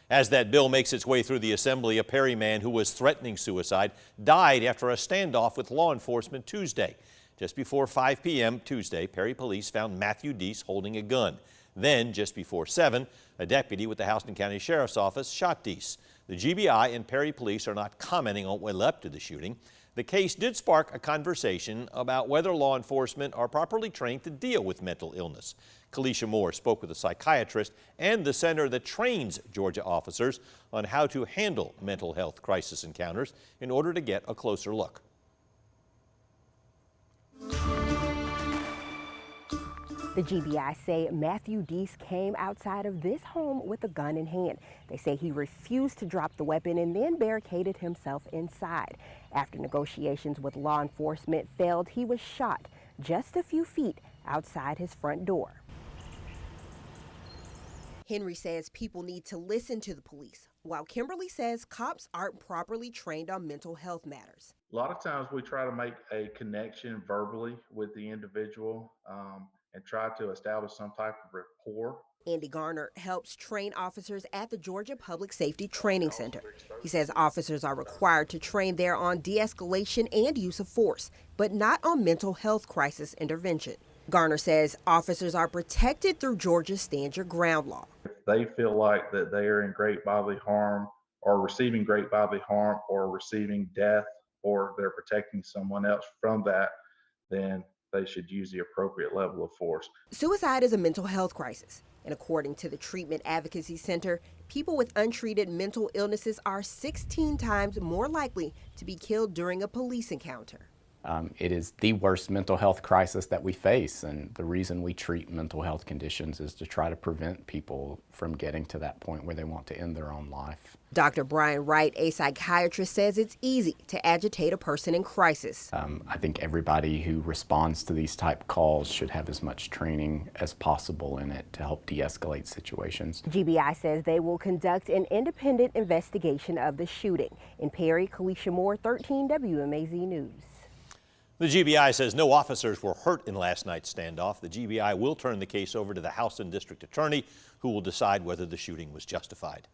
As that bill makes its way through the Assembly, a Perry man who was threatening suicide died after a standoff with law enforcement Tuesday. Just before 5 p.m. Tuesday, Perry police found Matthew Deese holding a gun. Then, just before 7, a deputy with the Houston County Sheriff's Office shot Deese. The GBI and Perry police are not commenting on what led up to the shooting. The case did spark a conversation about whether law enforcement are properly trained to deal with mental illness. Kalisha Moore spoke with a psychiatrist and the center that trains Georgia officers on how to handle mental health crisis encounters in order to get a closer look. The GBI say Matthew Deese came outside of this home with a gun in hand. They say he refused to drop the weapon and then barricaded himself inside. After negotiations with law enforcement failed, he was shot just a few feet outside his front door. Henry says people need to listen to the police, while Kimberly says cops aren't properly trained on mental health matters. A lot of times we try to make a connection verbally with the individual and try to establish some type of rapport. Andy Garner helps train officers at the Georgia Public Safety Training Center. He says officers are required to train there on de-escalation and use of force, but not on mental health crisis intervention. Garner says officers are protected through Georgia's Stand Your Ground law. If they feel like that they are in great bodily harm or receiving great bodily harm or receiving death or they're protecting someone else from that, then they should use the appropriate level of force. Suicide is a mental health crisis, and according to the Treatment Advocacy Center, people with untreated mental illnesses are 16 times more likely to be killed during a police encounter. It is the worst mental health crisis that we face, and the reason we treat mental health conditions is to try to prevent people from getting to that point where they want to end their own life. Dr. Brian Wright, a psychiatrist, says it's easy to agitate a person in crisis. I think everybody who responds to these type calls should have as much training as possible in it to help de-escalate situations. GBI says they will conduct an independent investigation of the shooting. In Perry, Kalisha Moore, 13 WMAZ News. The GBI says no officers were hurt in last night's standoff. The GBI will turn the case over to the Houston District Attorney, who will decide whether the shooting was justified.